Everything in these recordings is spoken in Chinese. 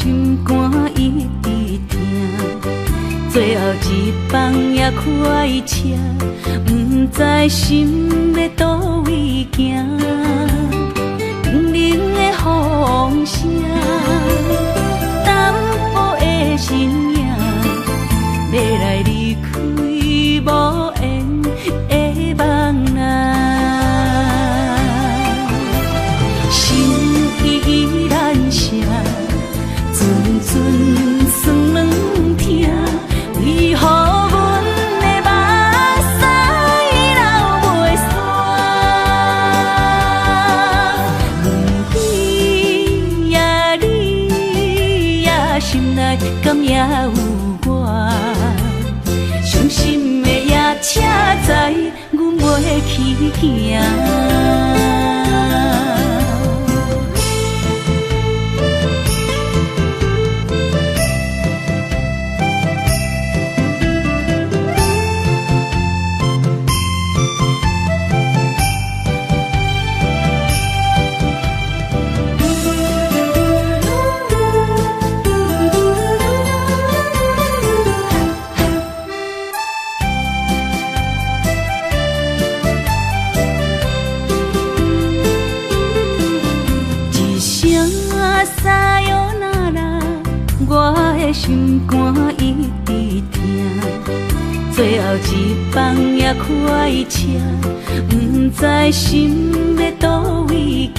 心肝一直疼，最后一放也开车，不知心要倒位行。冷冷的风声，淡薄的身影，要来离开无缘的梦啊。心依然舍，阵阵酸软疼，为何阮的目屎流袂煞？问你呀，你呀，心内敢也有我？伤心的夜车载，阮袂去行。心肝一直疼，最后一放也开车，不知心要倒位行。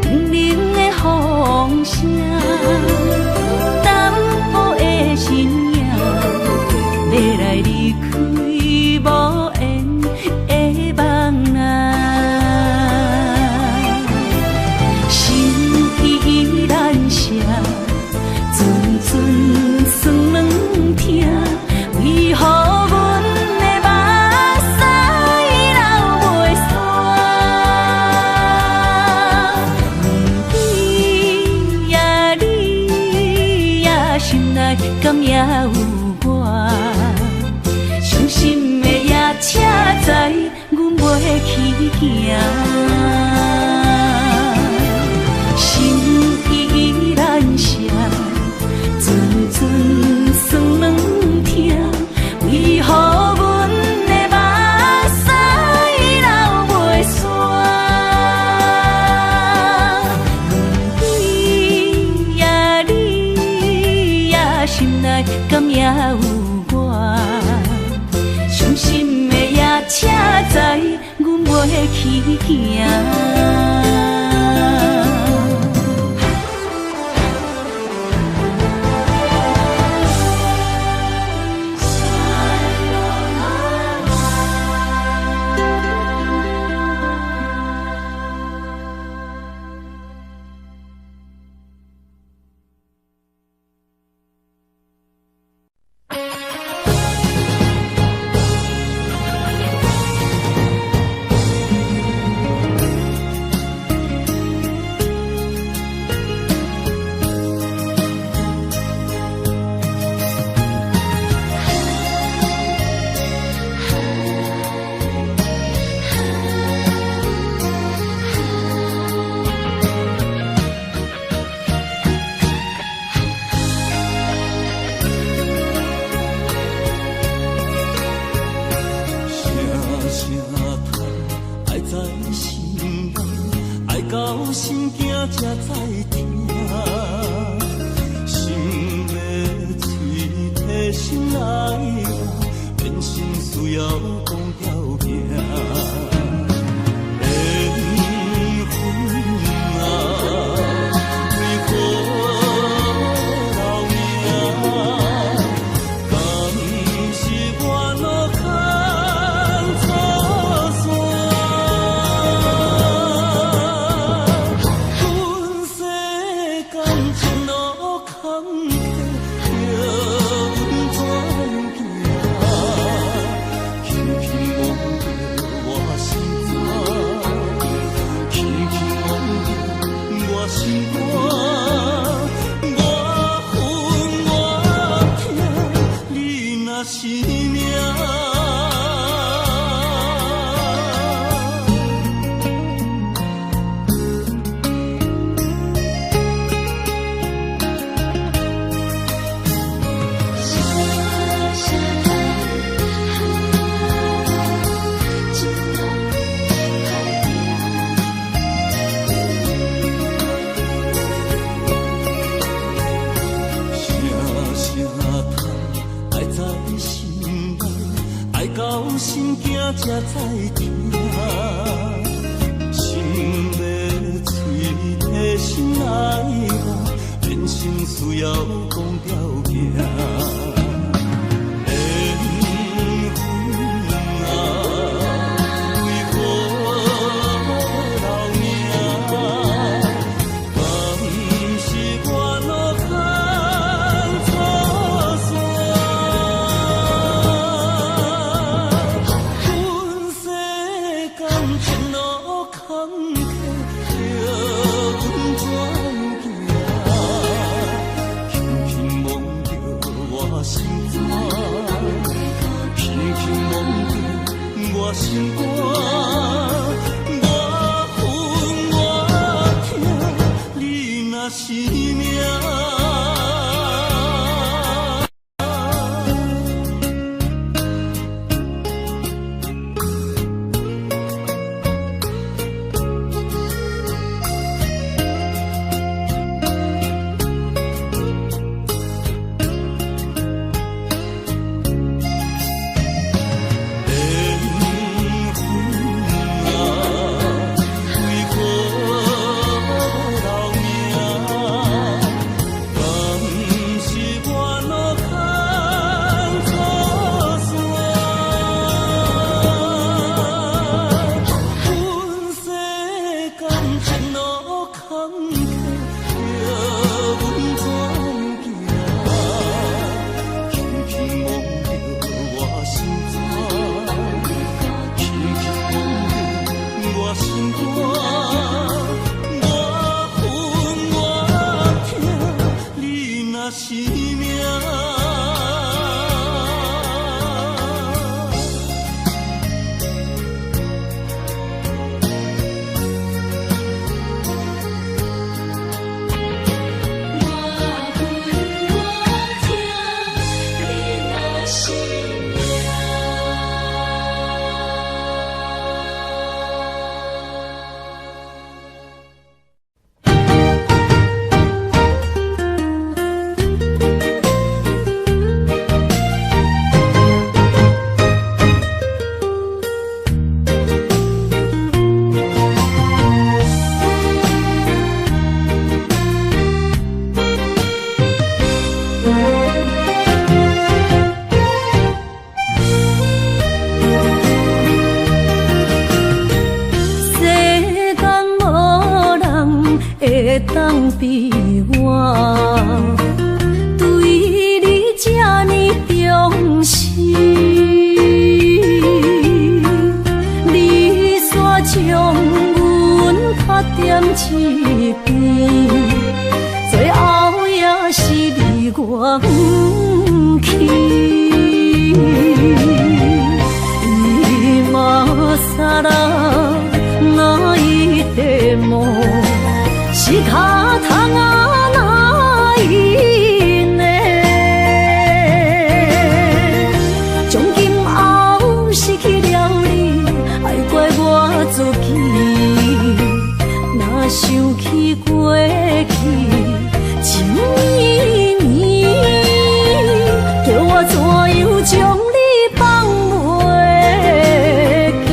冷冷的风声，淡薄的身影，要来离开无缘的梦啊。心依然舍，阵阵酸软疼，为何阮的目屎流袂煞？问你呀，你呀，心内敢也有我？伤心的夜车载，阮袂去行。心依然舍，阵阵酸软疼，为何阮的目屎流袂煞？问你呀，你呀，心内敢也有我？伤心的夜车载，阮袂去行。心内，爱到心惊才知听。心要嘴的心爱我，人生需要讲条行。心肝，我恨我痛，你若是命。当比我对你这呢重视，你煞将阮拍点一边，最后也是你我不去。伊嘛啥啦，那一点梦。是脚痛啊，哪因呢？从今后失去了你，爱怪我自己。若想起过去情绵绵，叫我怎样将你放袂记？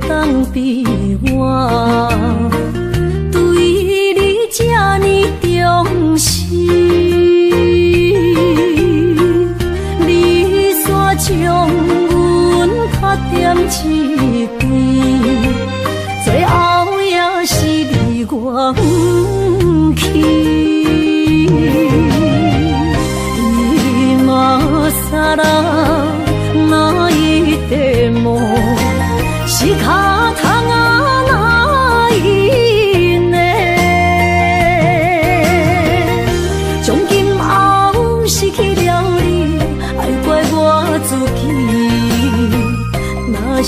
当比我对你这呢重视，你煞将阮拍点一边，最后也是你我不去。伊嘛啥啦，哪一点梦？是脚痛啊，哪因呢？从今后失去了你，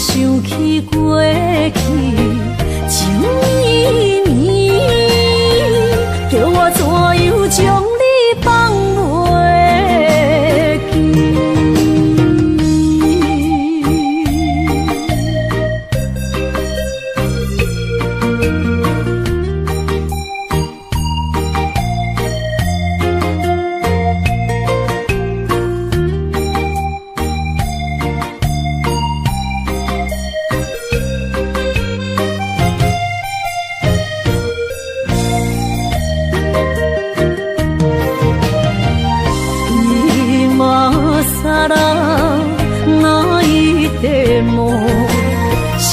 想起过去情绵绵，叫我怎样将你放袂记？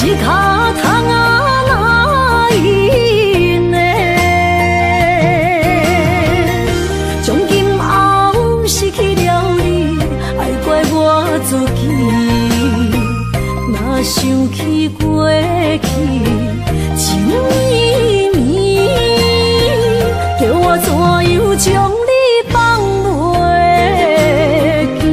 是脚痛啊哪一呢？从今后失去了你，爱怪我自己。若想起过去情绵绵，叫我怎样将你放袂记？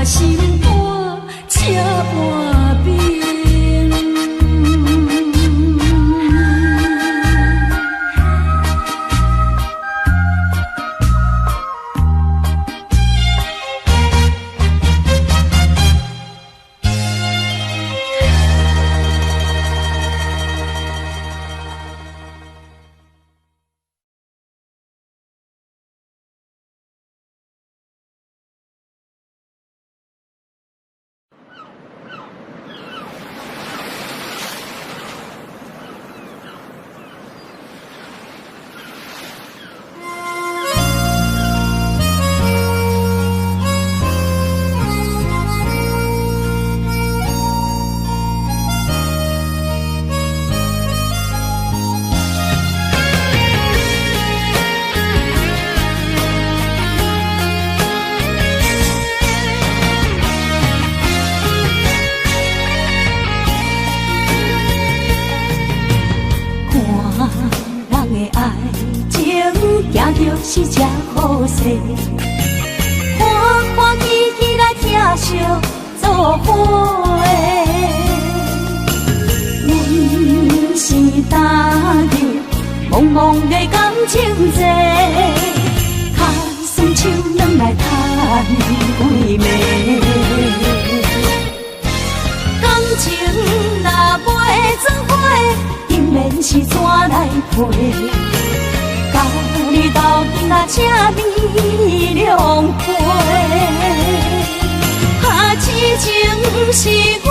心肝才换冰。是只好势，欢欢喜喜来疼惜做伙的。阮是踏入茫茫的感情债，脚酸手软来叹几暝。感情若袂做伙，永远是怎来陪？甲你斗阵啊，请你谅会。痴情是阮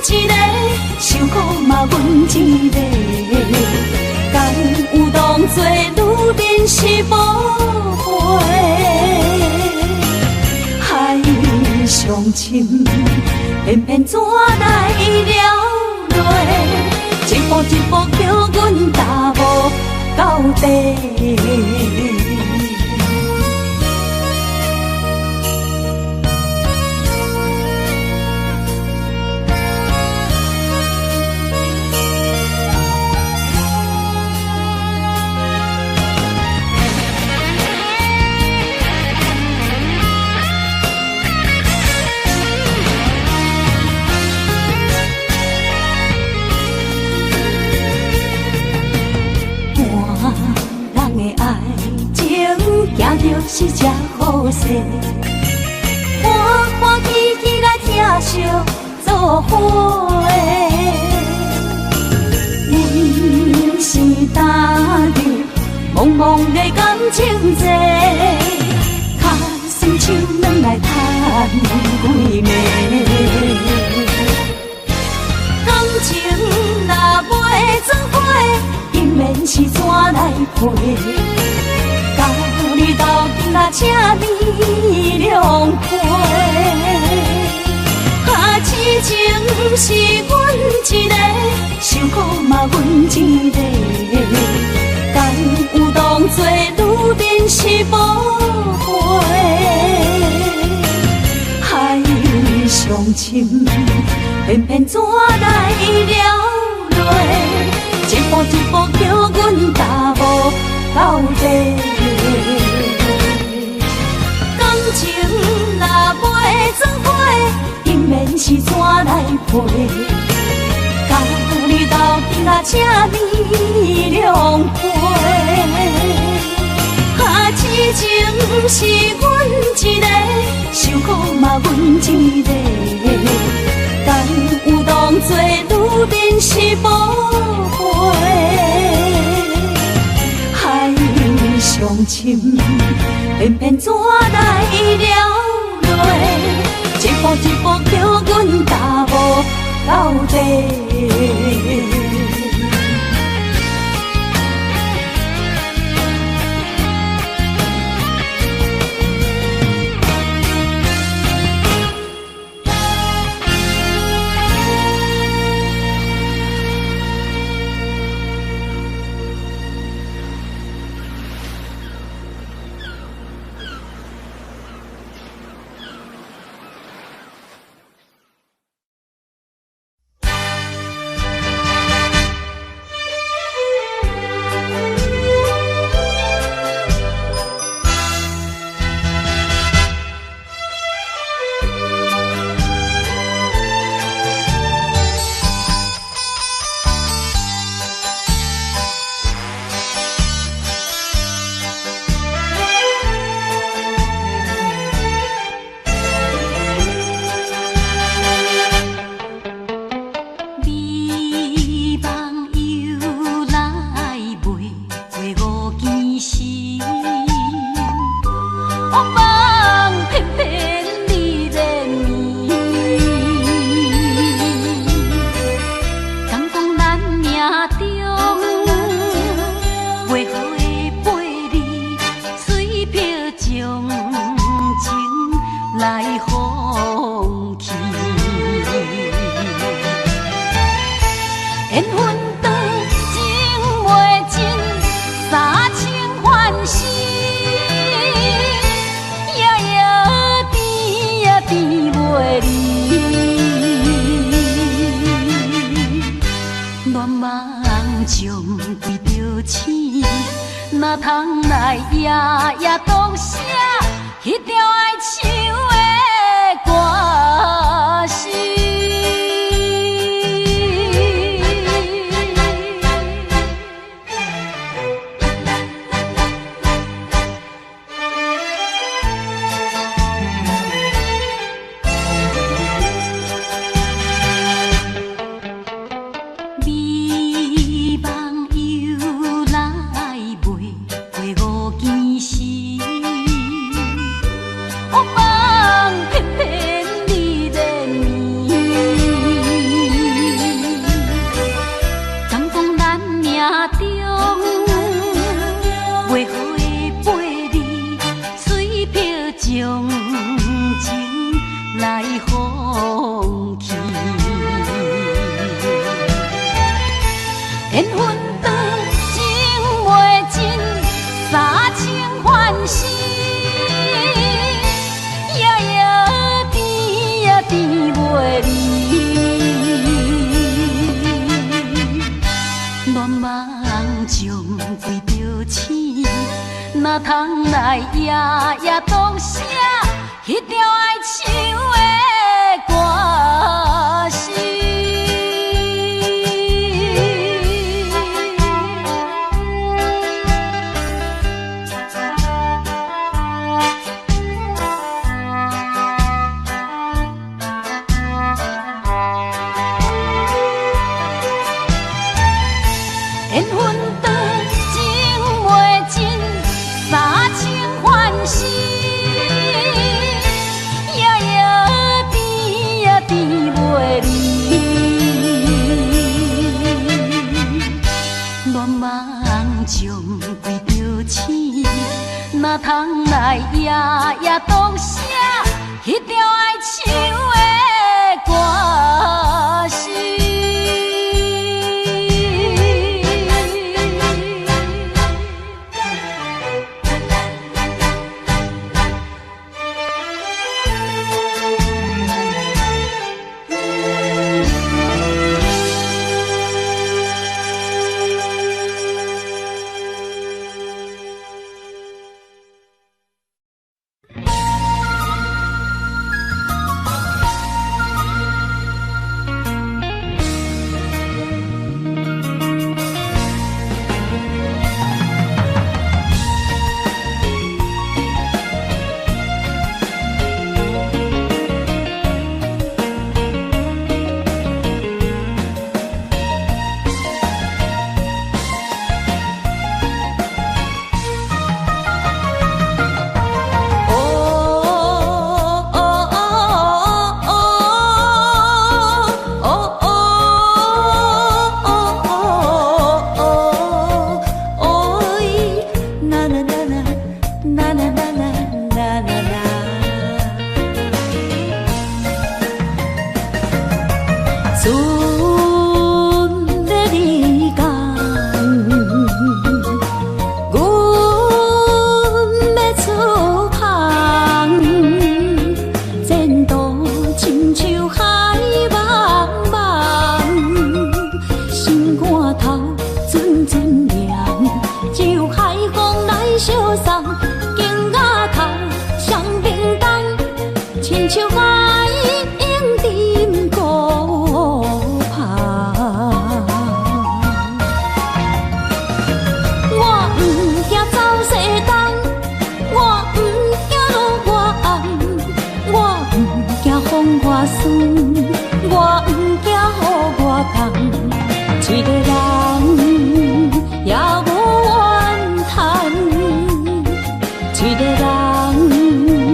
一个，受苦嘛阮一个。敢有当作女人是无悔？海上深，偏偏怎来了落？一步一步叫阮踏无到底。行着是只好势，欢欢喜喜来疼惜做伙的。阮是踏入茫茫的感情债，脚酸手软来叹几暝。感情若袂做伙，永远是怎来陪？甲你斗阵啊，请你谅会。痴情是阮一个，受苦嘛阮一个。敢有当作女人是无悔？海上深，偏偏怎来了落？一步一步叫阮踏无到底。感情若袂做伙，永远是怎来陪？甲你斗阵啊，请你谅会。痴情是阮一个，受苦嘛阮一个。敢有当作女人是无悔？海上深，偏偏怎来了落？一步一步叫阮踏无到底。偏偏你怜悯。敢讲咱命中袂好的陪你，水漂将情来放弃。缘分长情袂尽，三情换死，夜夜甜也甜袂离。恋梦将规着醒，哪通来夜夜独写迄条爱唱的歌词。将情来放弃，缘分长情袂尽，三情换死，夜夜甜也甜袂离。恋梦将规着醒，哪通来夜夜独写迄条爱唱的歌词。缘分长情袂尽，三情换死，夜夜甜也甜袂离。恋梦将规着醒，哪通来夜夜独写迄条爱唱的歌词。一个人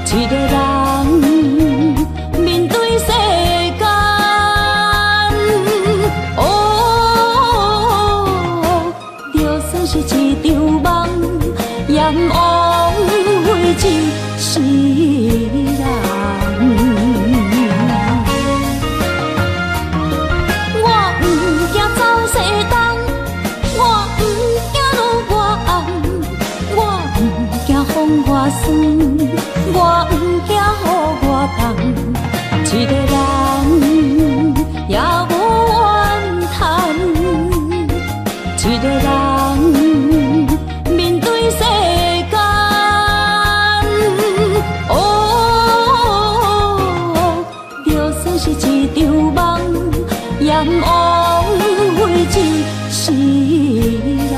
一个人面对世间，哦，就算是一场梦，也枉费一世人。我不惊走西东，我不惊路外红，我不惊风外酸，我不惊雨外重。一个人也无怨叹，一个人面对世间，哦，就算是一场梦，也枉费一世人。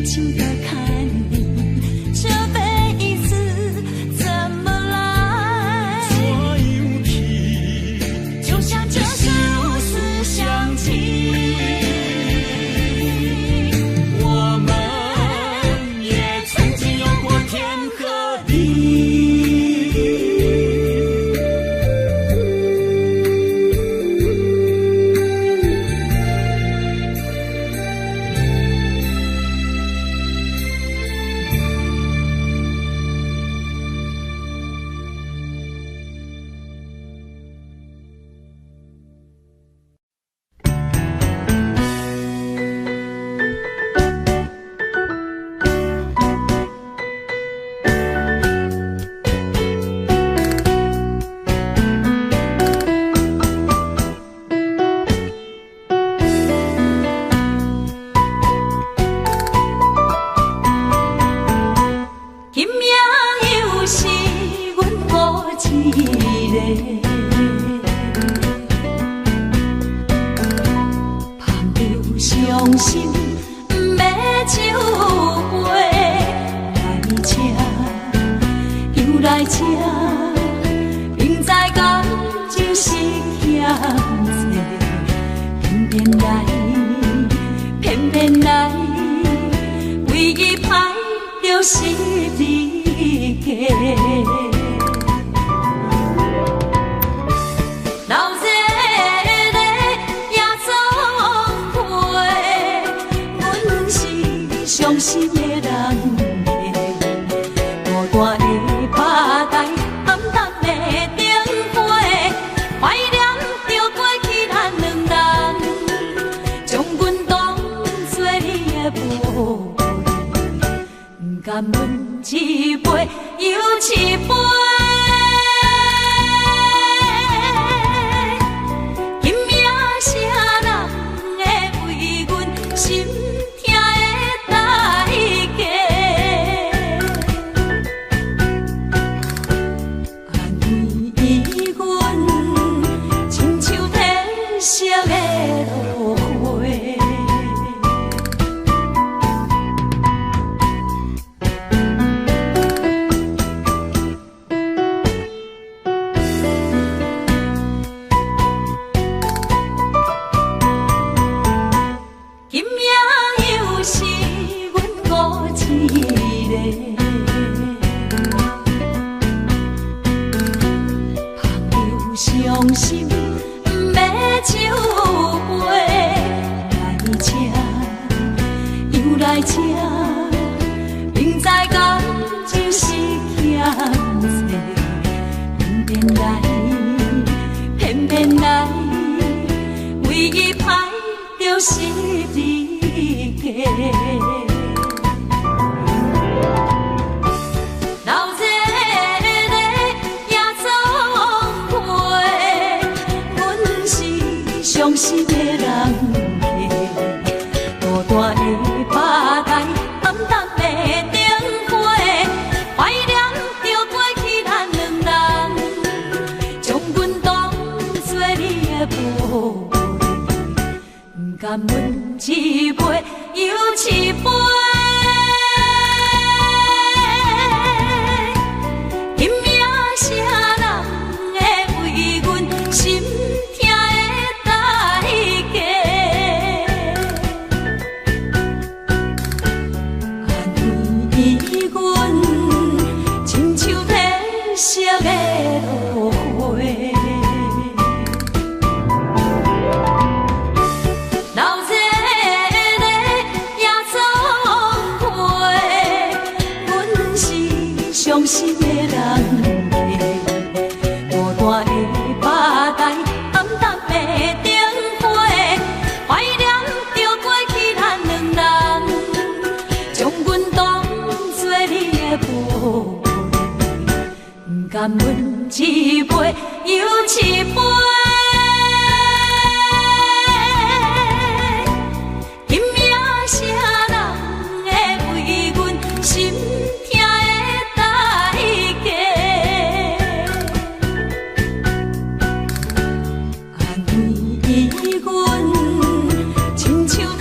情要看你这辈子怎么来。怎样去，就像这首思想起，我们也曾经有过天和地。今夜又是阮孤一个，捧着伤心不要酒杯，来吃又来吃，明知感情是险多，偏偏来，偏偏来，唯一歹就是你家。老热热夜总会，阮是伤心的人孤单的吧台，暗淡的灯花，怀念着过去咱两人，将阮当作你的宝贝，不甘阮一杯又一杯。今夜啥人会为阮心痛的代价？安慰阮，亲像褪色的落花。今夜又是阮孤一个，捧着伤心不要酒杯，来吃又来吃，明知感情是险多，偏偏来，偏偏来，唯一歹就是你家。老热热夜总会，阮是伤心的人孤单的吧台，暗淡的灯花，怀念着过去咱两人，将阮当作你的宝贝，不甘阮一杯又一杯。今夜啥人会为阮心痛的代价？安慰阮，亲像褪色的落花。老热热夜总会，阮是伤心的人孤单的吧台，暗淡的灯花，怀念着过去咱两人，将阮当作你的宝贝，不甘阮一杯又一杯。今夜啥人会为阮心痛的代价？安慰阮，亲像褪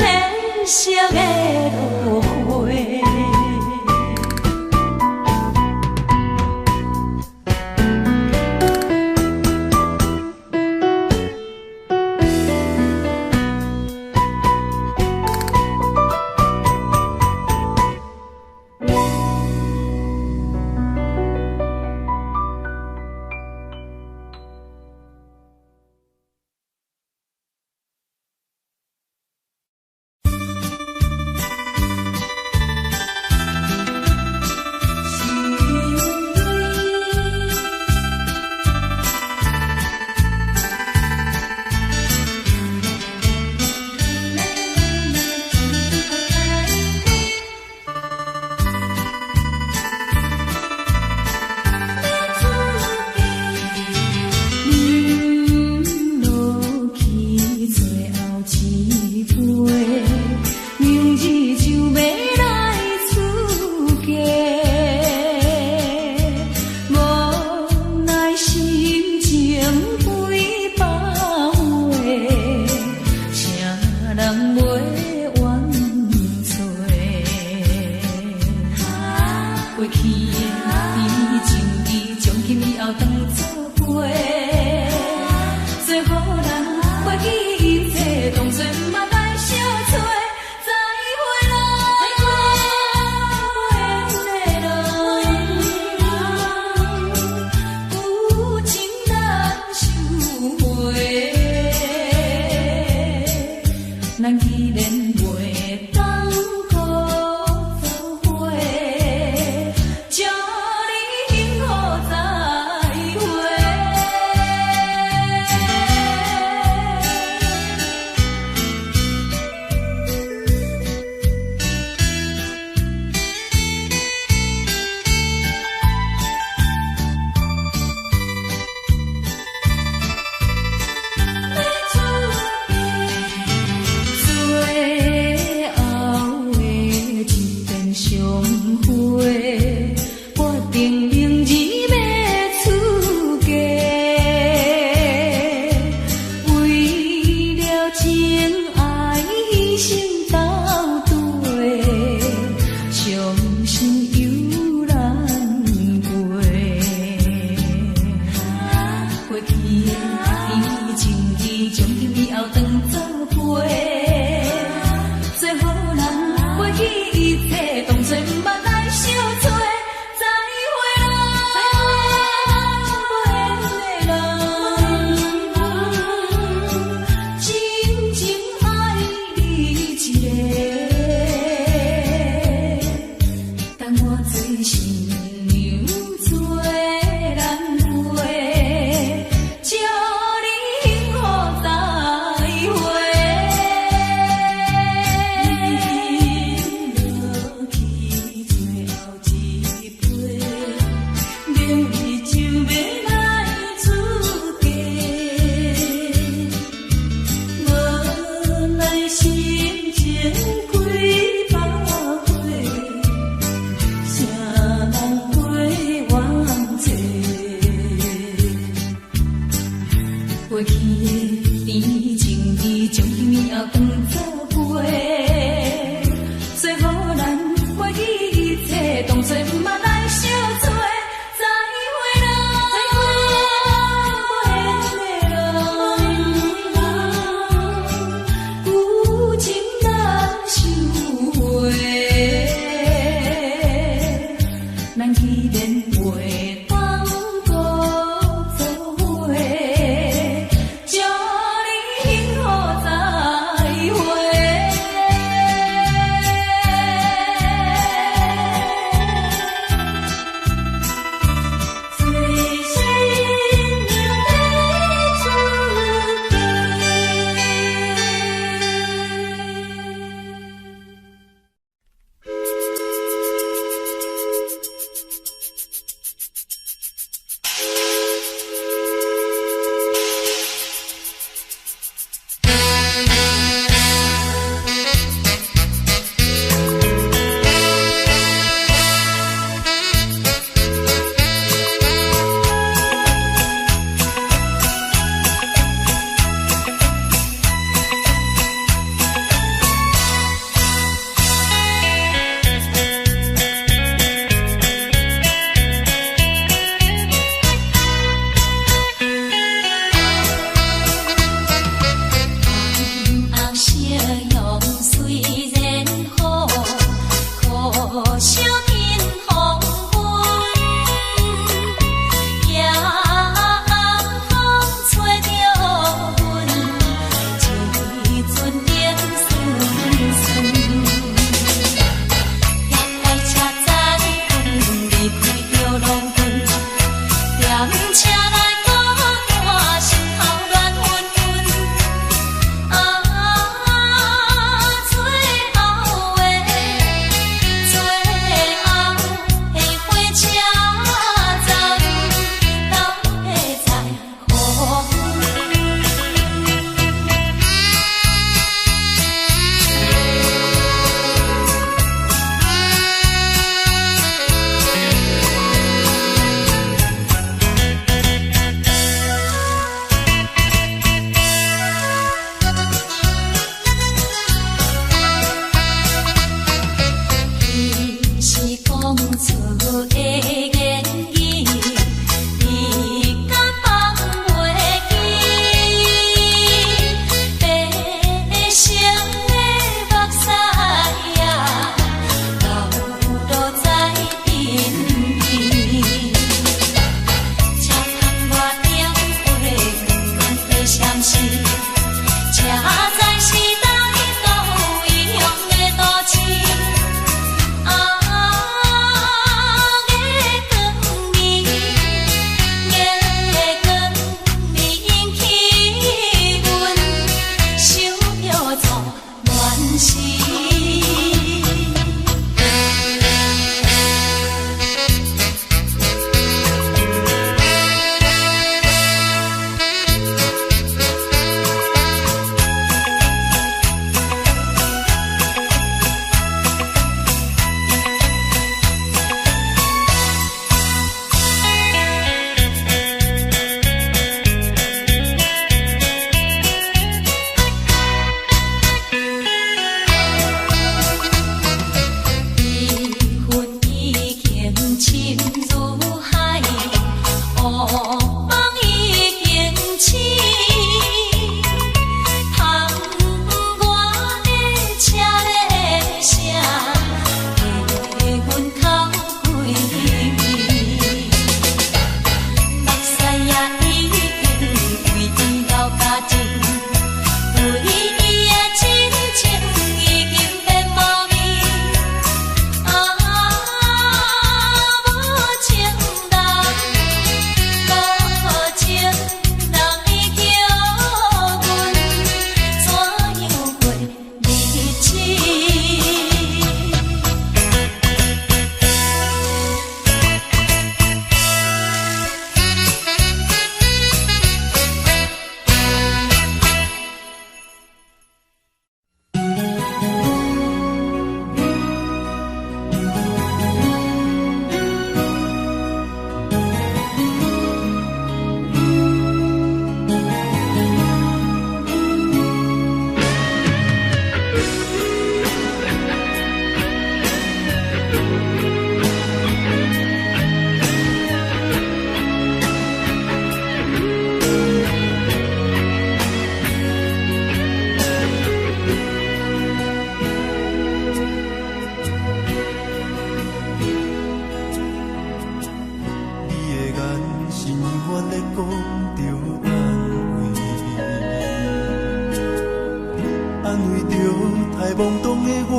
色的落花。过去的情义，从今以后当作伙。做好人，过去一切当作毋捌来相找。再会啦，有情难收回。咱既然袂当搁做伙，将太懵懂的我，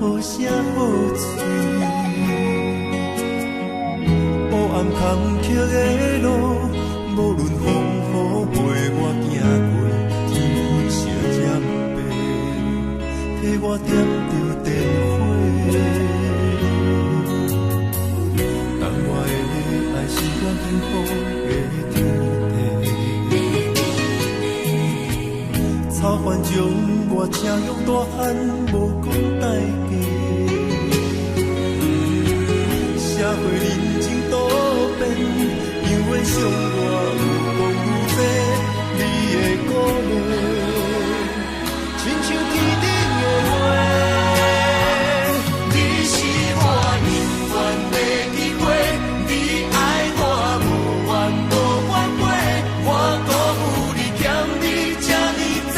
好声好嘴。黑暗坎坷的路，无论风雨陪我行过，天色渐白，替我点着灯火。等我的爱是我幸福的天地，草原将我请用大汉，无讲代价。社会人情多变，因为伤我有讲有多，你的鼓励，亲像天顶的花。你是我永远的机会，你爱我无怨无反悔，我辜负你欠你这呢多，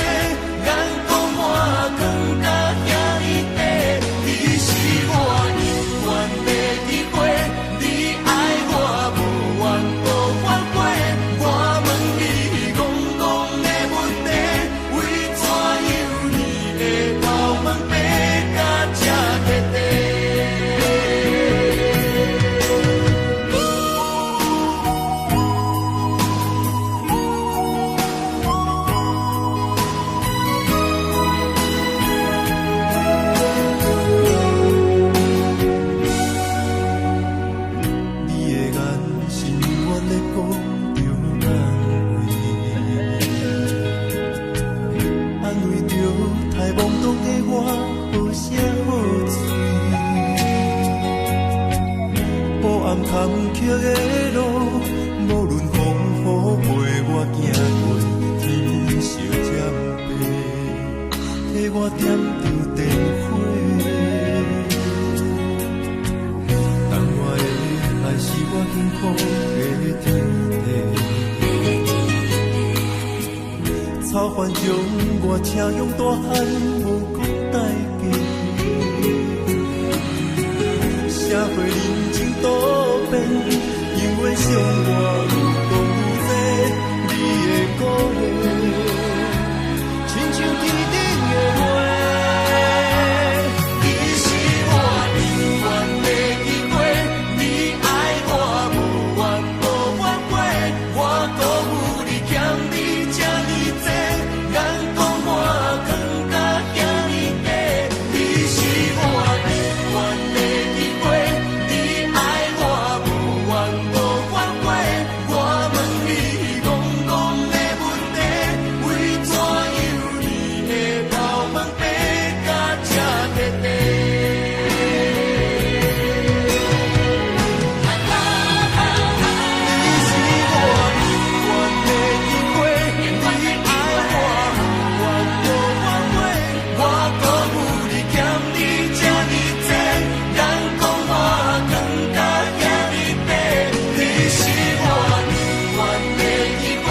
眼光满光甲遐呢短。你是我永远的机会，你爱我无怨无反悔，我问你戆戆的问题，为怎样你的头毛白甲这彻底？你的眼是永远在讲着安慰着太懵懂的我，好声好嘴。黑暗坎坷的路，无论风雨陪我行过，天色渐白，替我点着灯火。等我的爱是我幸福的天地，草原将我请用大汉，无讲代价。社会人情多变，因为伤我有讲有多，你的鼓励，亲像天顶的花。你是我永远的机会，你爱我无怨无反悔，我辜负你欠你这呢多，眼光满光甲遐呢短。你是我永远的机会，你爱我无怨无反悔，我问你戆戆的问题，为怎样你的头毛白甲这彻底？你是我永远的机会，你爱我无怨无反悔，我辜负你欠你这呢多，眼光满光甲遐呢短。你是我永远的机会，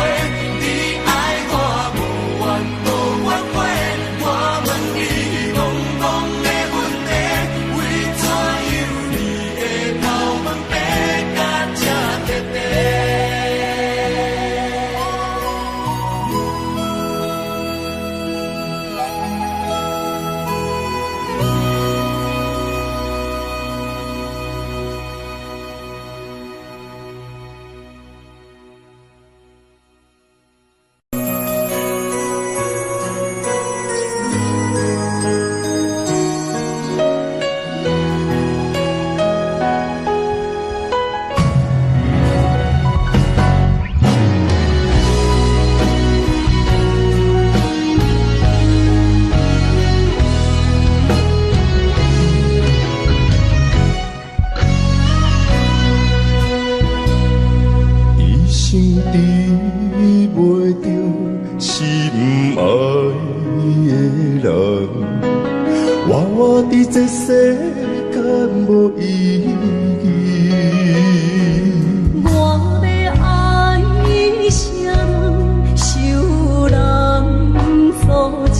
你爱我无怨无反悔，我问你戆戆的问题，为怎样你的头毛白甲这彻底？一生治袂着心爱的人，活伫这世间无意义。我要爱谁人，受人所欺，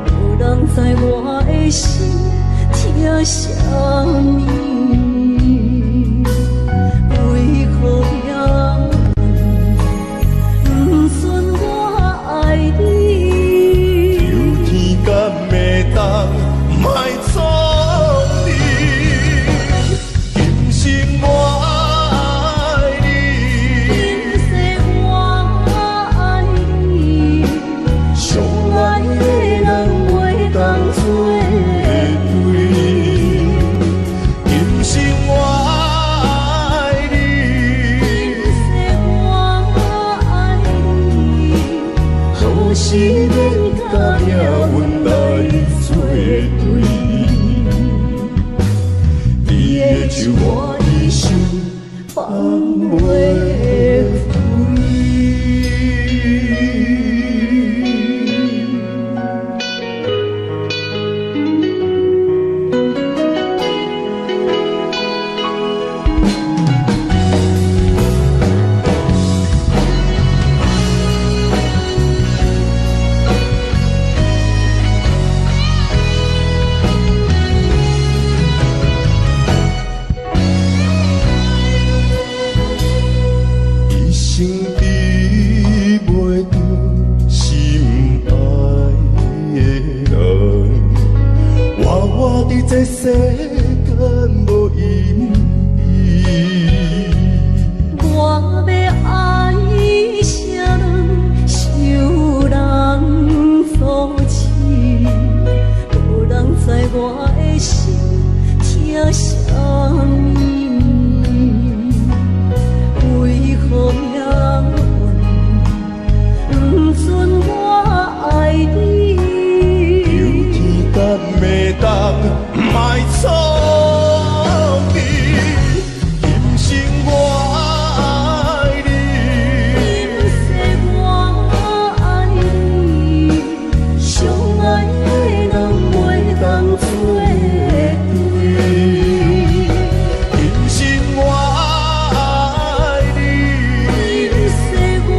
无人知我的心疼啥物。为何要不顺我爱你？求天甘的就我一生放袂开。这世间无意义，我要爱谁人，受人所欺，无人知我的心疼啥物，为何命运不准我爱你？有天干袂当。卖错你，今生我爱你，今世我爱你，相爱的人袂当做对。今生我爱你，今世我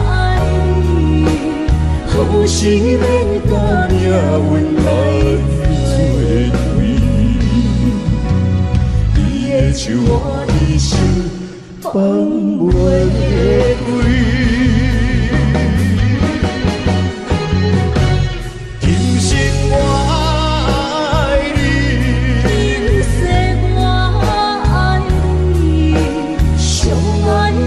爱你，好是免甲命运来。就我一生放袂开，今生我爱你，今世我爱你，相爱的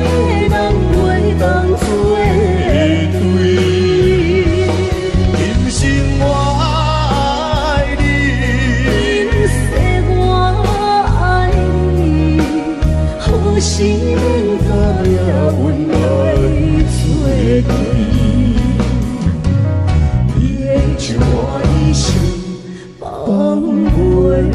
人袂当做对。今生我爱你，今世我爱你。好是免甲命运来作对，你的情我一生放袂开。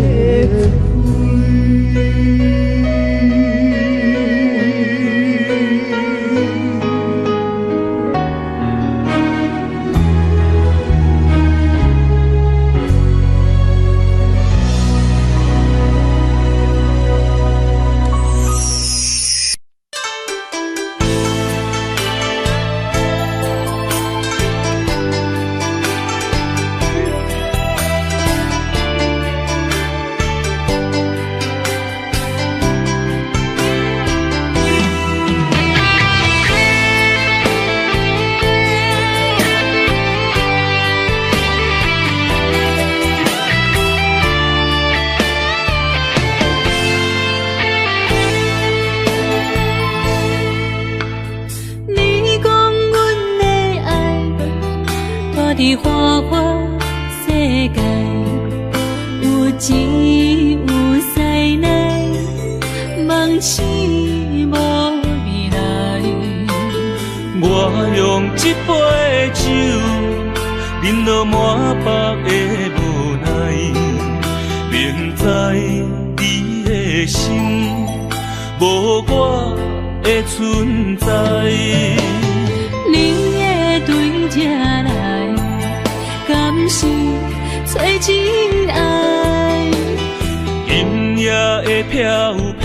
伫花花世界，有钱有势来，梦醒无未来。我用一杯酒，饮落满腹的无奈，明知你的心无我的存在。你的对这来，敢是找真爱？今夜的飘泊，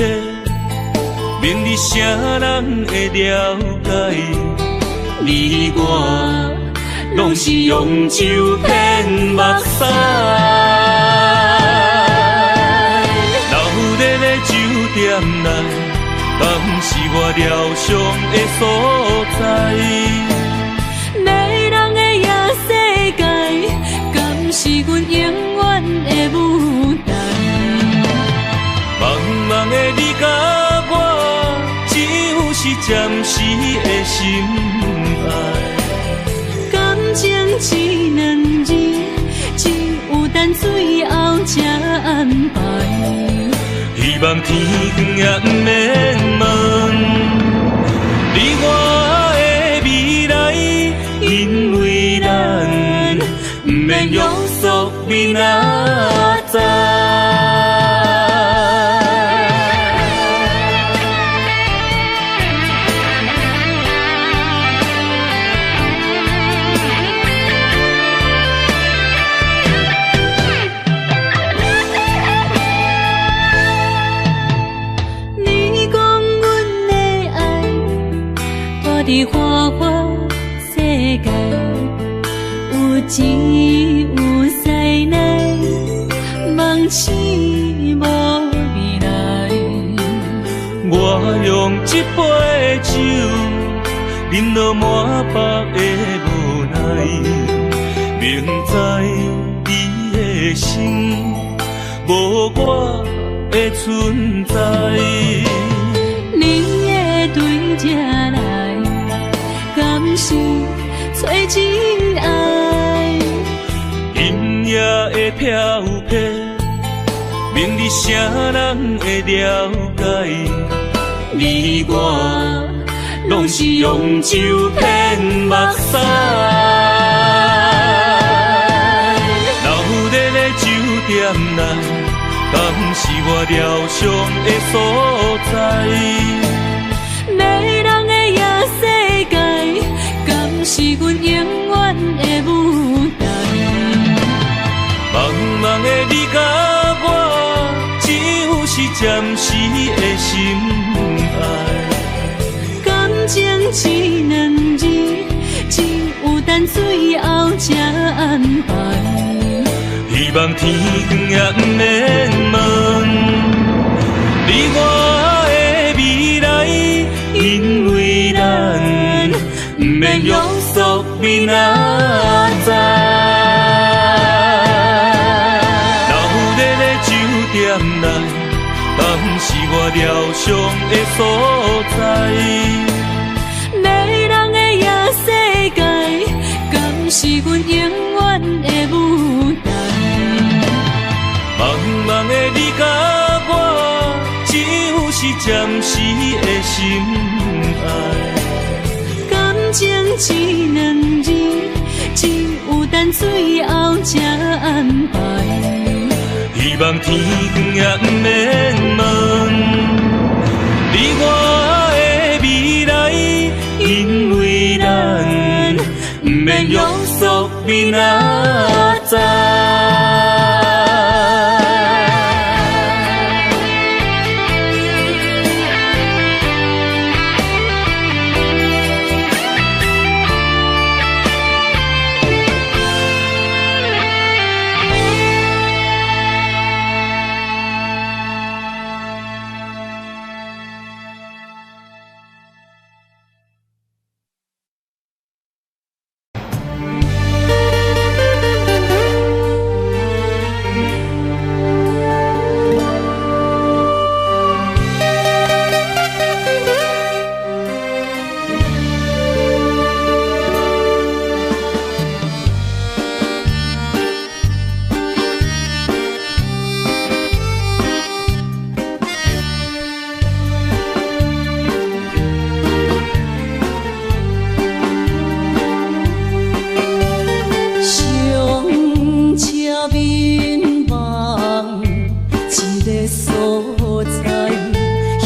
明日谁人会了解？你我拢是用酒骗目屎，流热的酒店内，敢是我疗伤的所在？迷人的夜世界，敢是阮永远的舞台？茫茫的你甲我，只有是暂时的心爱。感情一两字，只有等最后才安排。希望天光也不免问，你我的未来，因为咱不免约束明仔载。只有灾难，梦醒无未来。我用一杯酒，饮落满腹的无奈，明知你的心无我的存在。你的对这来，敢是找真爱？音乐会飘飘，明日啥人会了解？你我拢是用酒骗目屎，留在了酒店内，敢是我疗伤的所在？迷人的夜世界，敢是阮永远的舞台？茫茫的你甲我，只有是暂时的心爱。感情只两字，只有等最后才安排。希望天光也不免问，你我的未来，因为咱不免约束明仔载。留在了酒店内，敢是我疗伤的所在？迷人的夜世界，敢是阮永远的舞台？茫茫的你甲我，只有是暂时的心爱。感情只两字，只有等最后才安排。希望天光也不免问，你我的未来，因为咱不免约束明仔载。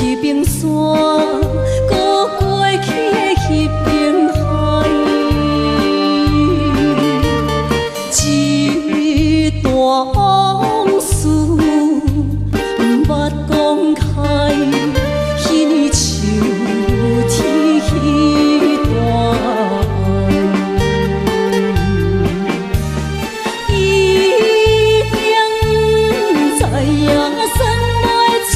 一定知影山来出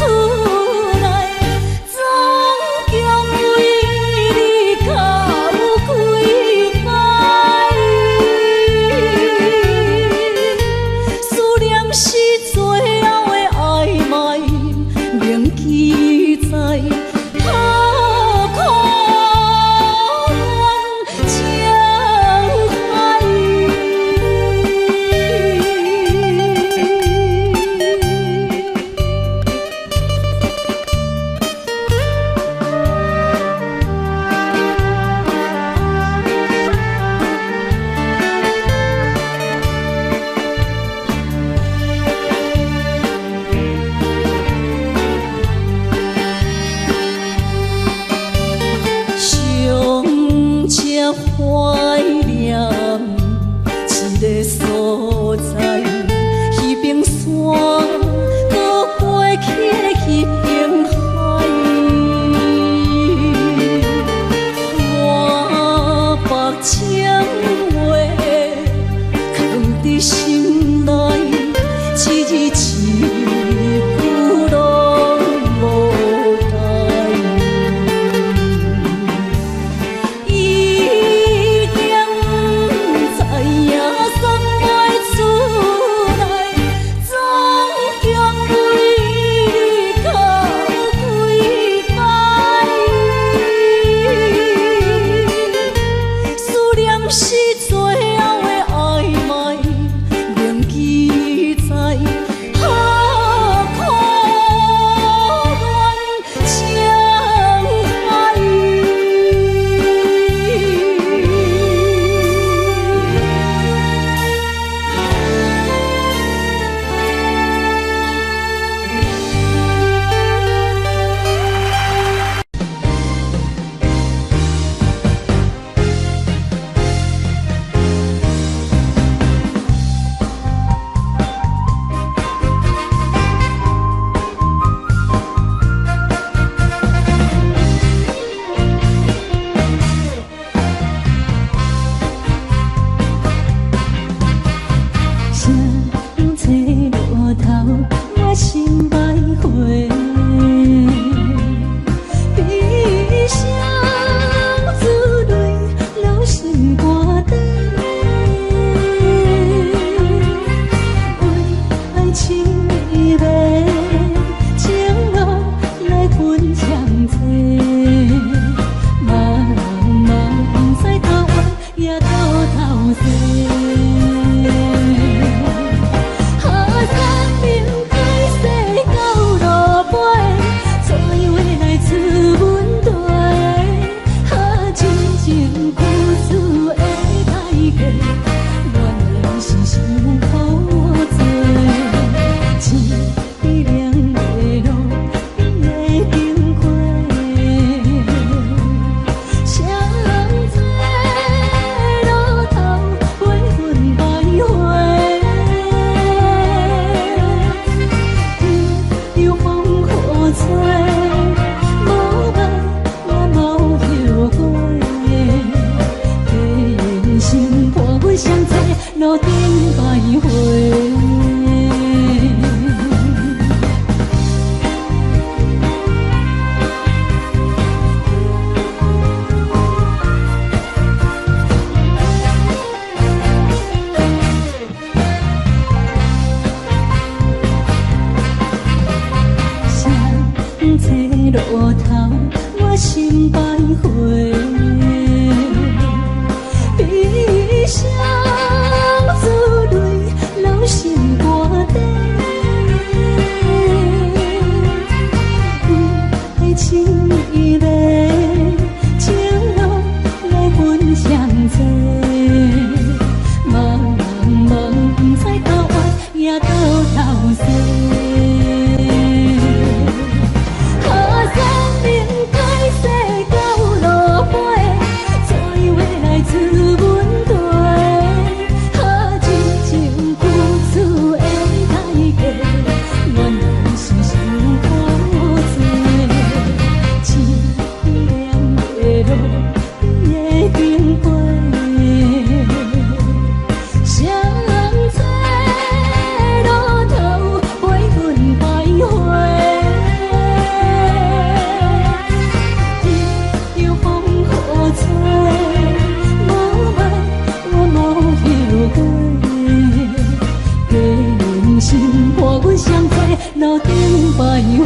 路头，我心徘徊。悲伤珠泪，流心肝底。爱情伊个情路来分相济，茫茫不知到弯也到头西。路顶徘徊。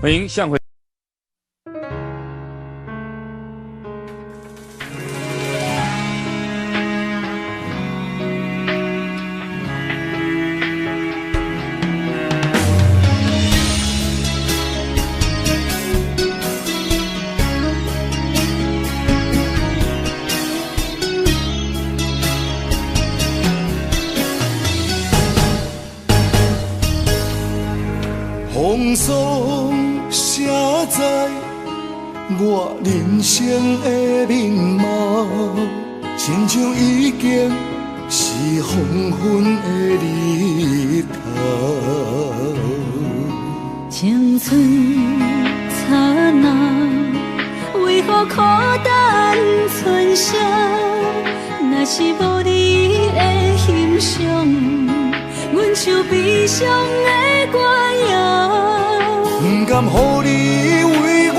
欢迎向回。风霜写在我人生的面貌，亲像已经是黄昏的日头。青春刹那，为何孤单存剩？若是无你的欣赏，阮像悲伤的歌谣。不甘予你为我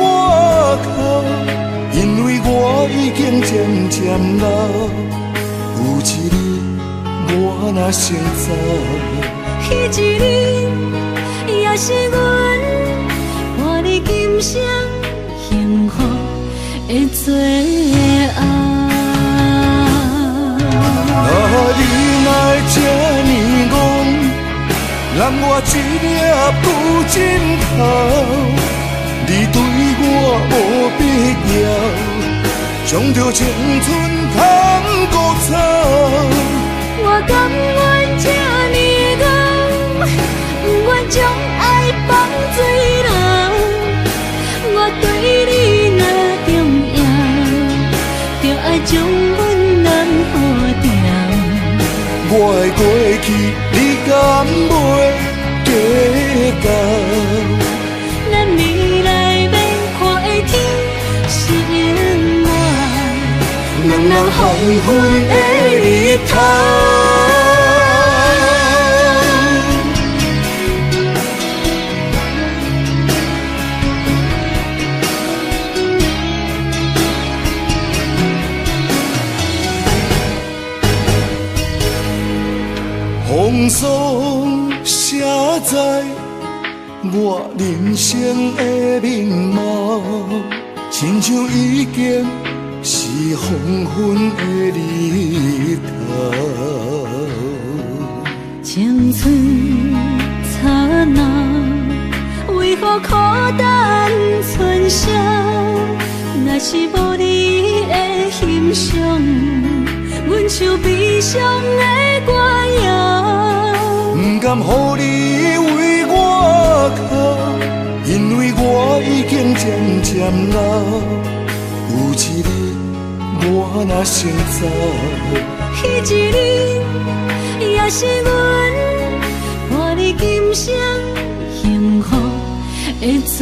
哭，因为我已经渐渐老。有一日我若先走，彼一日也是阮伴你今生幸福的最后。你若这呢戆，揽我一粒不尽头，你对我无必要，将着青春通孤草。我甘愿这呢戆，不愿将爱放水流。我对你若重要，就爱将阮人付掉。我的过去，你敢袂计较？咱未来要看的天是永远，人人黄昏的日头。风霜写在我人生的面貌，亲像已经是黄昏的日头。青春刹那，为何孤单存剩？若是无你的欣赏，阮像悲伤的歌谣。不甘予你为我哭，因为我已经渐渐老。有一日我若先走，彼一日也是阮伴你今生幸福的最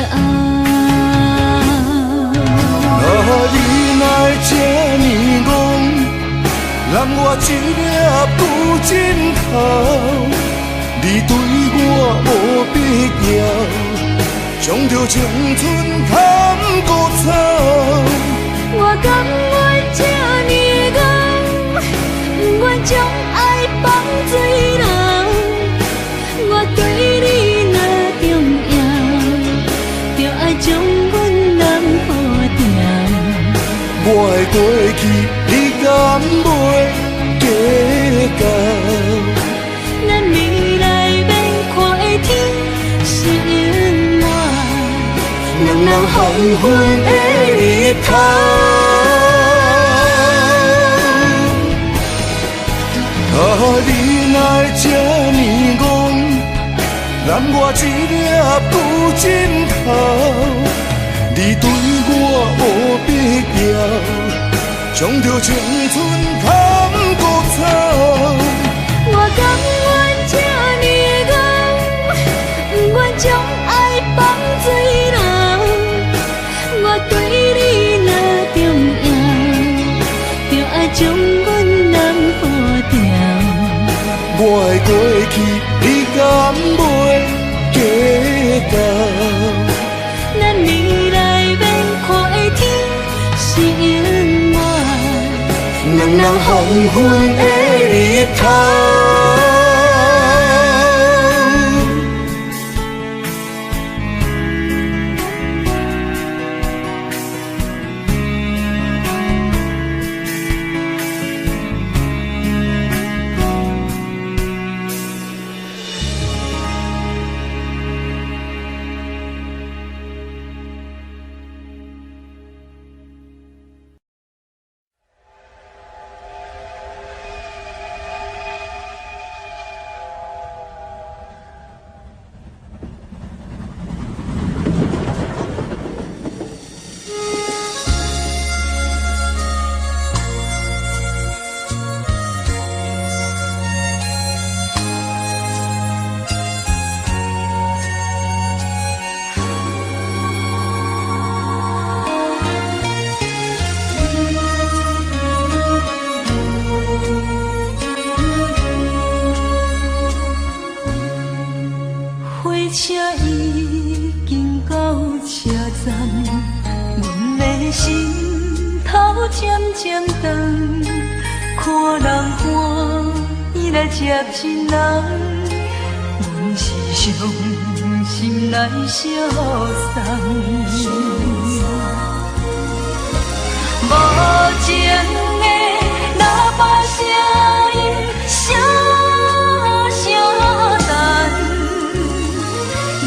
后。你若这呢戆，揽我一粒旧枕头，你对我无必要，将着青春砍孤草。我甘愿这呢戆，不愿将爱放水流。我对你若重要，就爱将阮人付掉。我的过去，你敢袂计较？咱未来免看的天是永远，两人黄昏的日头。你若这呢戆，揽我一粒旧枕头。你对我无必要，将着青春砍孤草。我甘愿这呢戆，不愿将爱放水流。我对你若重要，就爱将阮人付掉。我的过去，你敢袂计较？咱未来免看的天是永远，两人黄昏的日头。接亲人，阮是伤心来相送。无情的喇叭声音，声声等，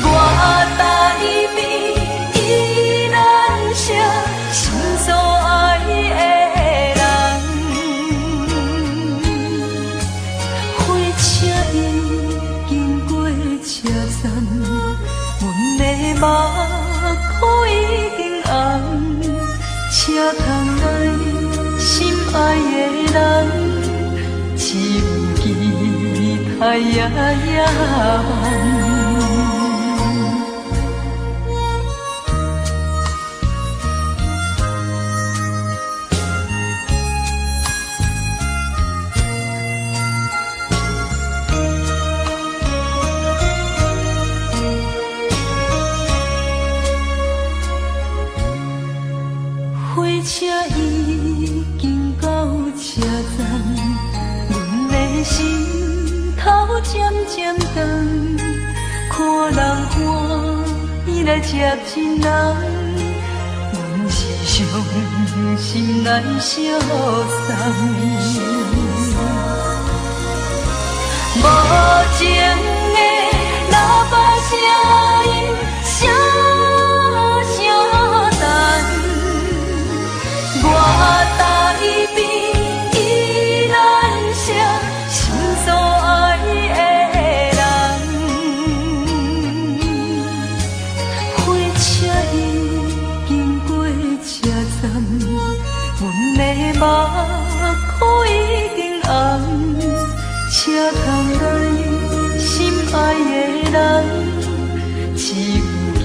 我台边依然写心所爱的人。火车已经过车站，阮的目眶已经红。车窗内心爱的人，只有期待夜夜梦。火车已经到车站，阮的心头渐渐长，看人欢，伊来接真人，阮是伤心来相送。无情的喇叭声音，声声淡，我台边依然剩心所爱的人。火车已经过车站，阮的目眶已经红。车窗内心爱的人，只有期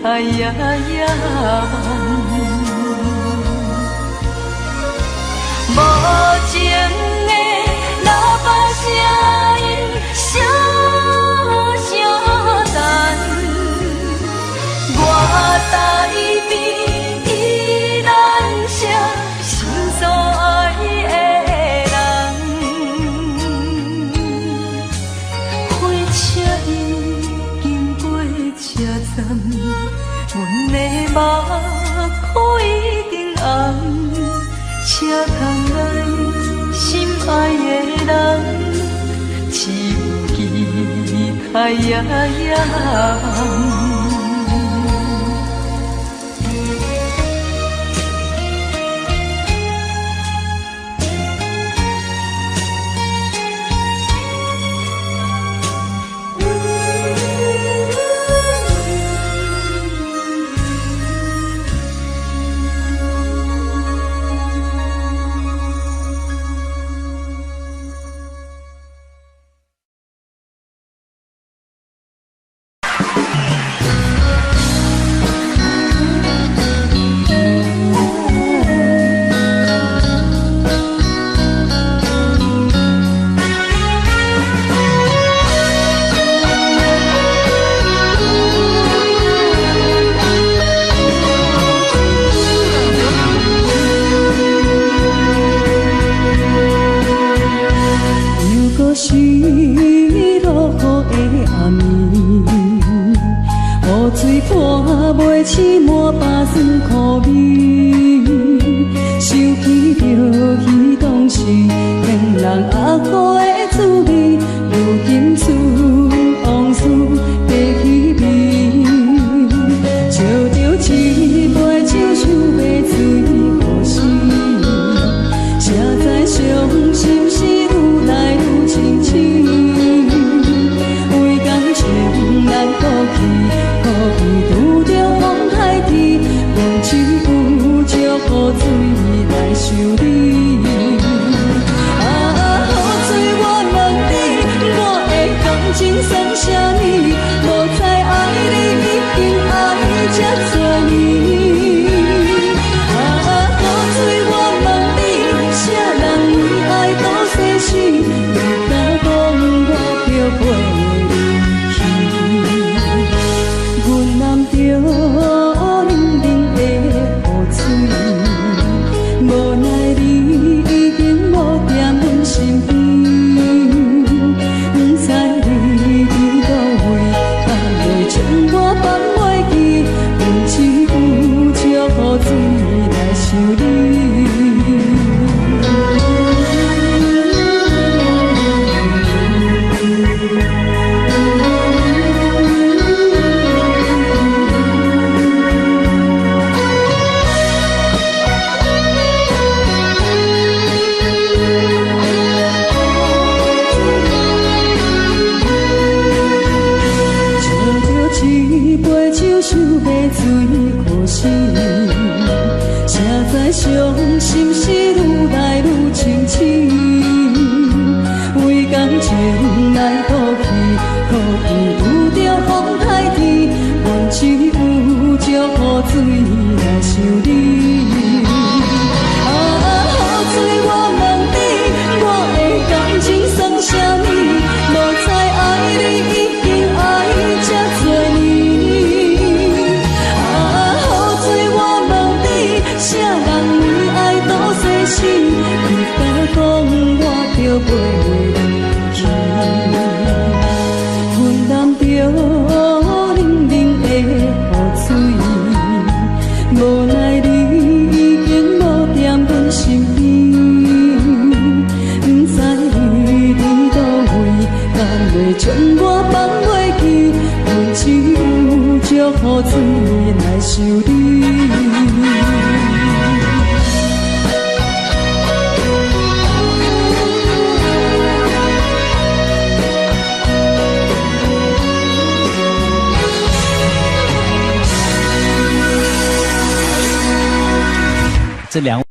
待夜夜梦。无情的喇叭声音，声声淡，我台边依然剩心所爱的。阮的目眶已经红，车窗内心爱的人，只有期待夜夜梦。你敢讲我着袂离去？想你。这两位。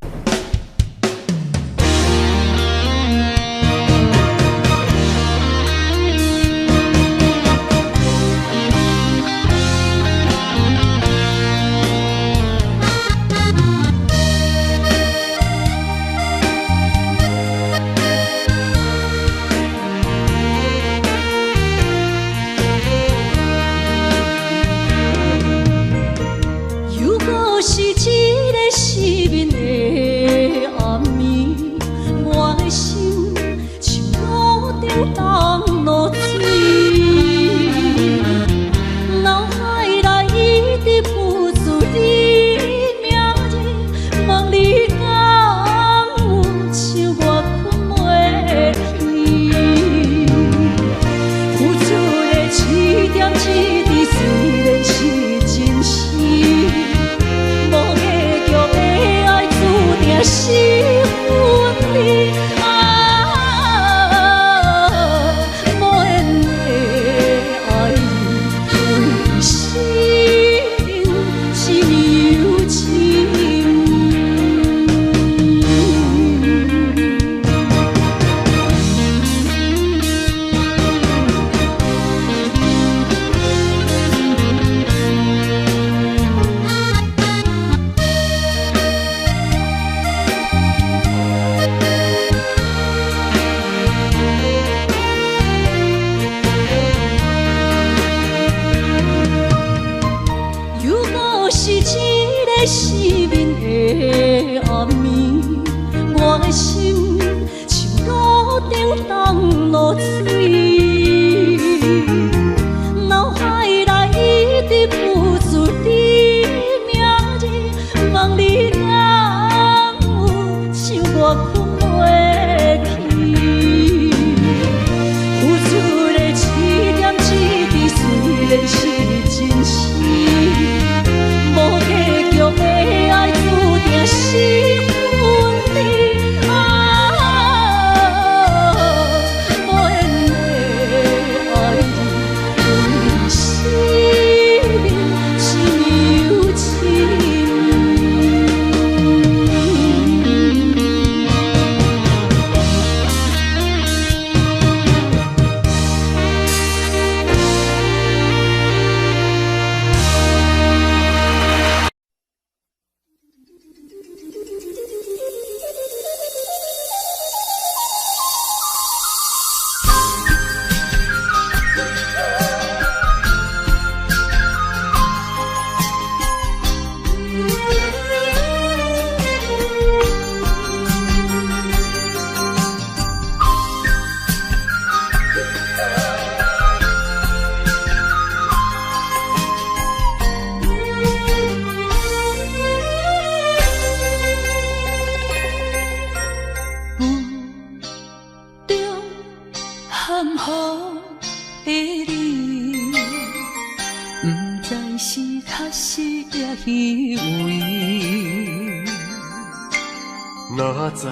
哪知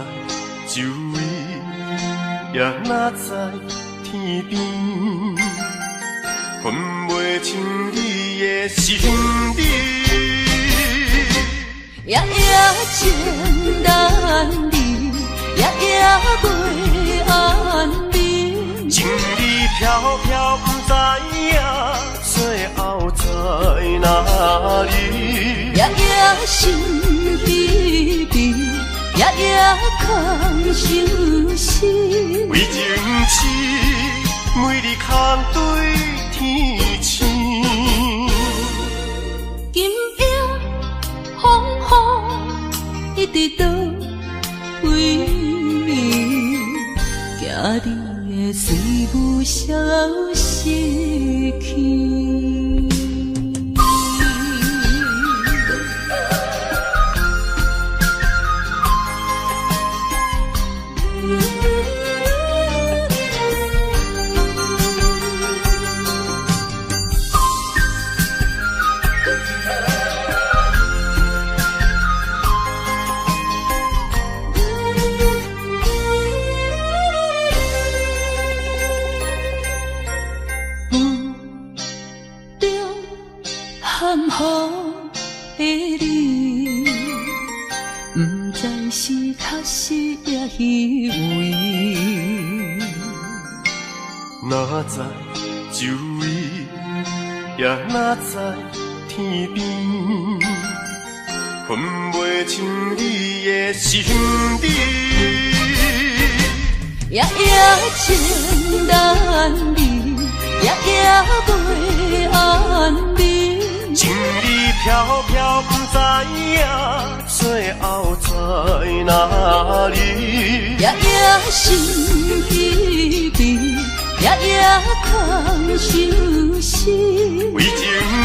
周围，也哪知天边，分袂清你的心理。夜夜情难离，夜夜袂安眠。情意飘飘，不知影最后在哪里。夜夜心悲悲。夜夜空相思，为情痴，每日空对天星。今夜风雨一直倒位，惊你的水母消失去。哪知就位，也哪知天边，分袂清你的心底。夜夜情难离，夜夜袂安眠。情意飘飘，不知影最后在哪里。夜夜心稀微，夜夜空相思。为情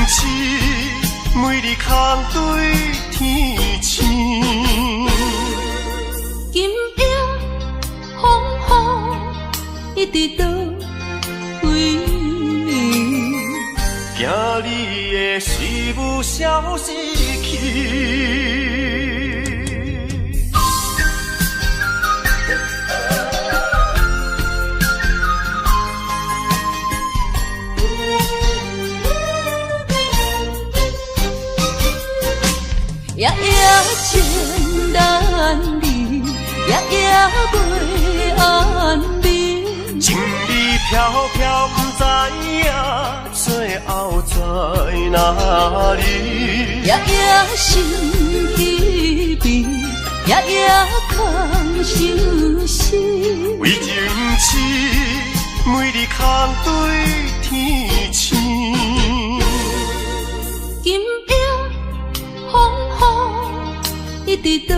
痴，每日空对天星。今夜风雨一直倒位，惊你的水母消失去。夜夜情难离，夜夜袂安眠。情意飘飘，不知影最后在哪里。夜夜心稀微，夜夜空相思。为情痴，每日空对天星。今夜风雨一直倒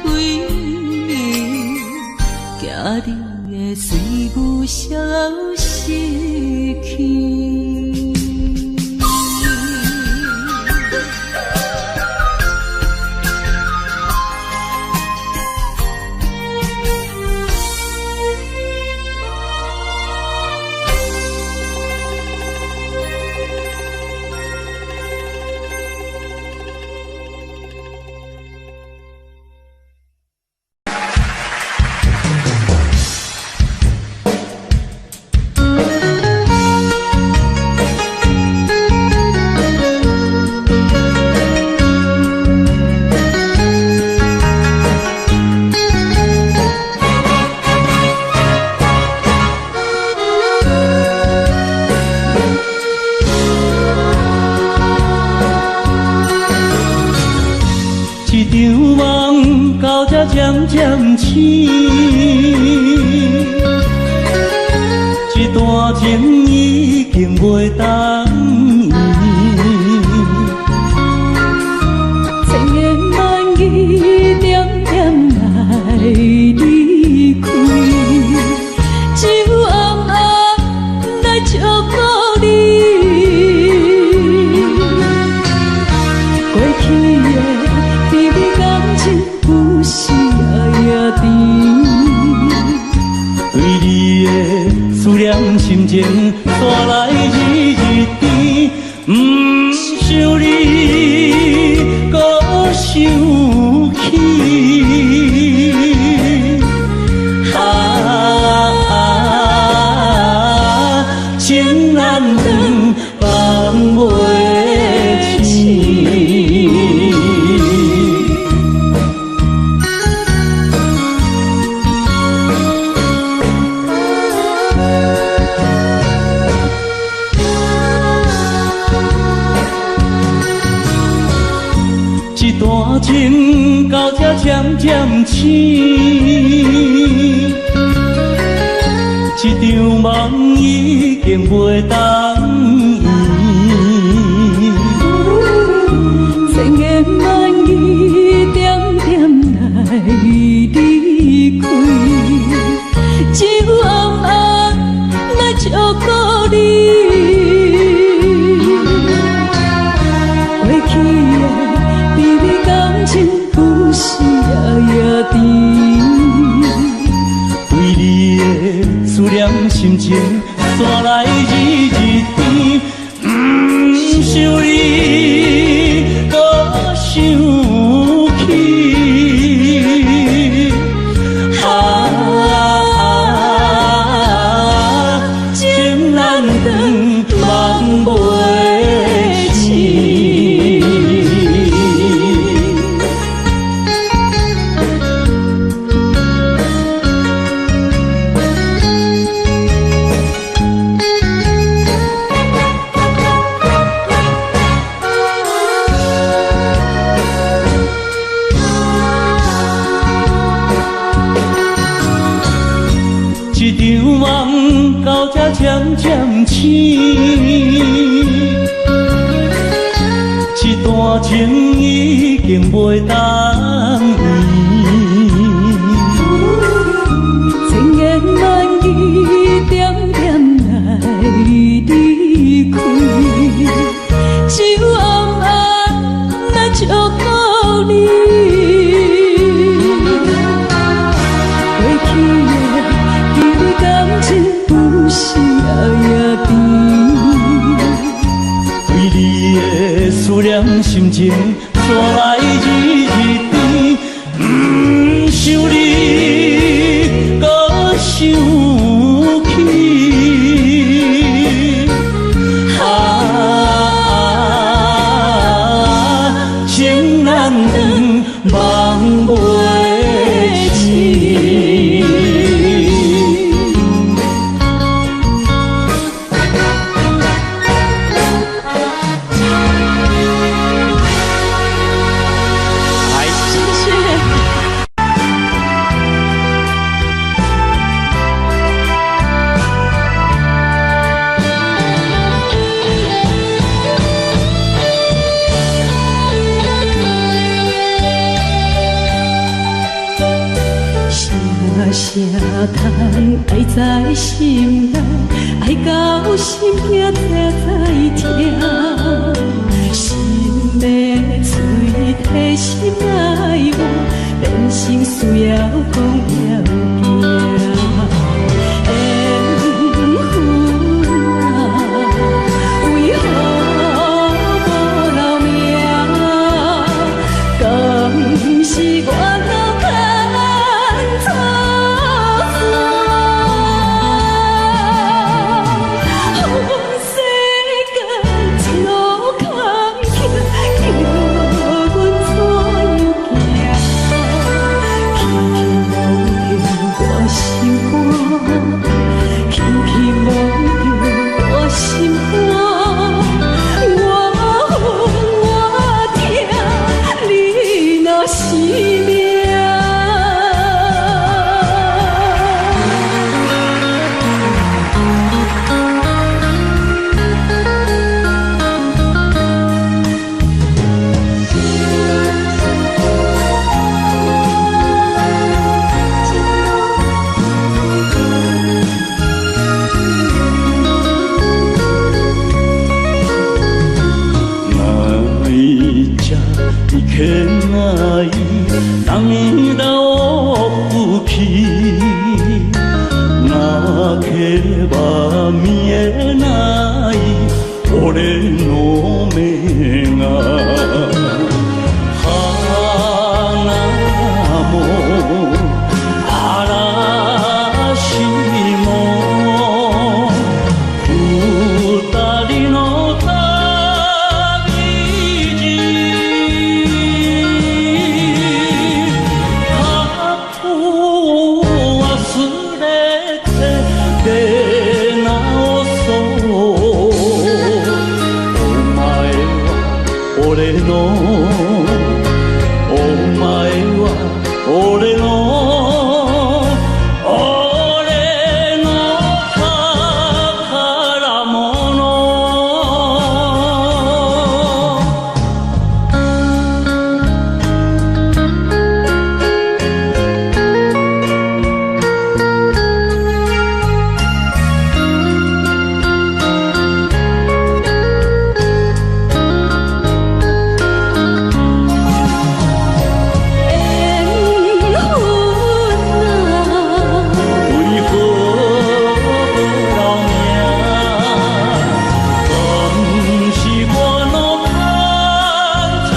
位，惊你的水母消失去。渐渐醒，这段情已经袂当依。千言万语点点来离开，只有暗暗来照顾你。过去的甜蜜感情有时也甜，对你的思念心情带来日日甜，不想你搁想起。情难断，放袂清。这段情到这渐渐醒，这场梦已经袂当依。千言万语点点来离开，只有暗暗来照顾你。过去的甜蜜感情有时也甜，为你的思念心情带来日日甜，不想你搁想起。情难断，梦袂清。一场梦到这渐渐醒，一段情已经袂当圆。千言万语点点来离开，只有暗暗来祝福你。过去的甜蜜感情有时也甜，为你的思念心情带来日甜，不想你搁想起。情难断，梦袂醒。啥通爱在心内，爱到心惊才痛，心的嘴替心爱我，人生需要讲了行。缘分啊，为何无留名？敢是我脑干错？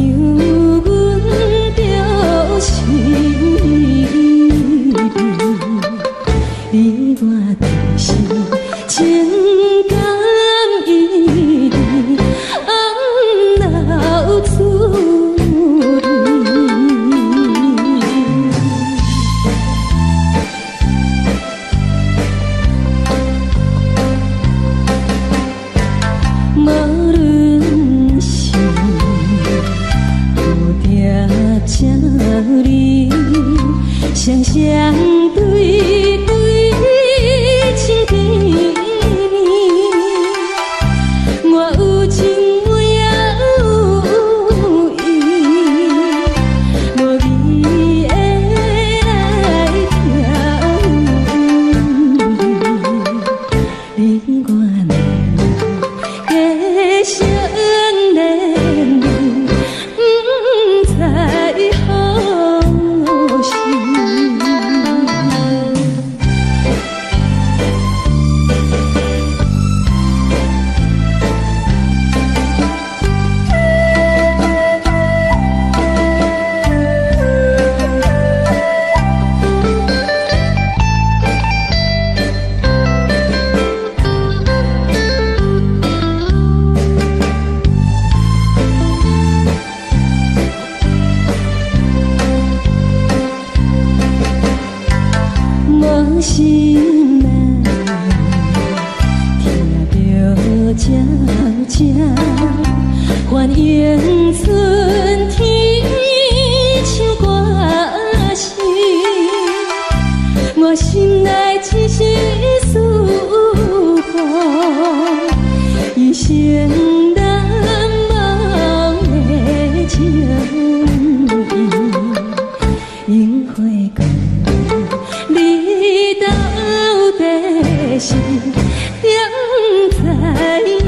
阮着心意，你我就是情感意义，老处双双对对情甜，我有情我也有意，无味的来调，你我两个相恋路，不知何时。心难听着悄悄，幻影春天像歌声，我心内只是思念，一生难忘的情谊，樱花高。你到底是踮在哪里？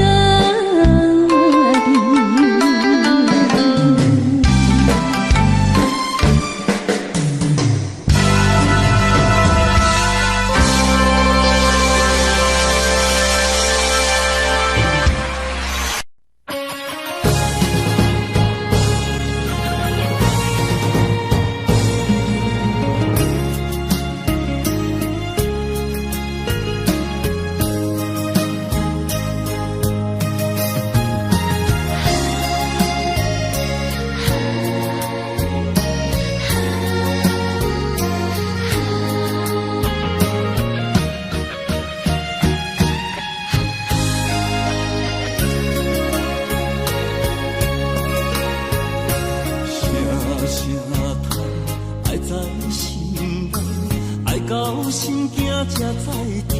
到心惊才知听，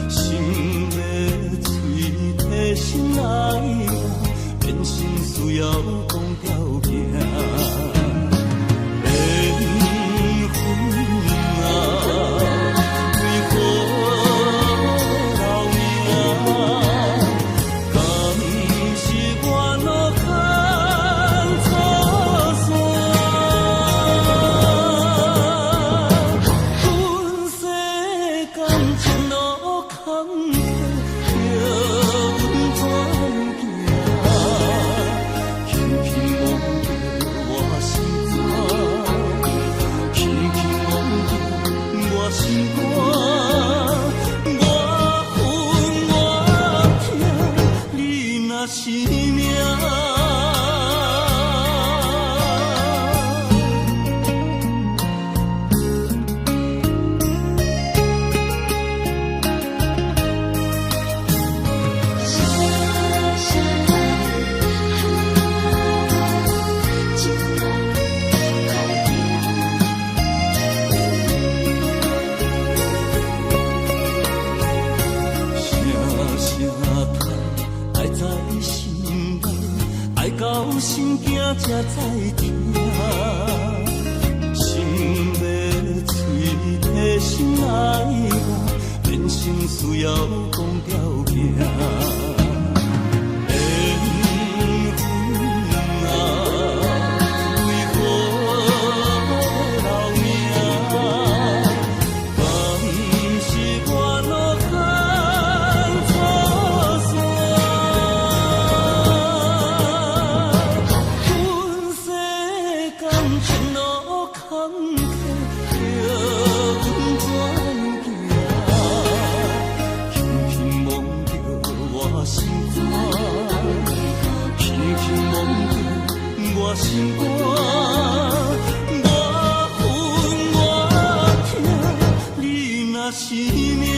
心要嘴提心来听，变心需要讲条件。到心惊才知听，心要嘴提心来听，人生需要讲条件。心肝，我恨我痛，你若是命。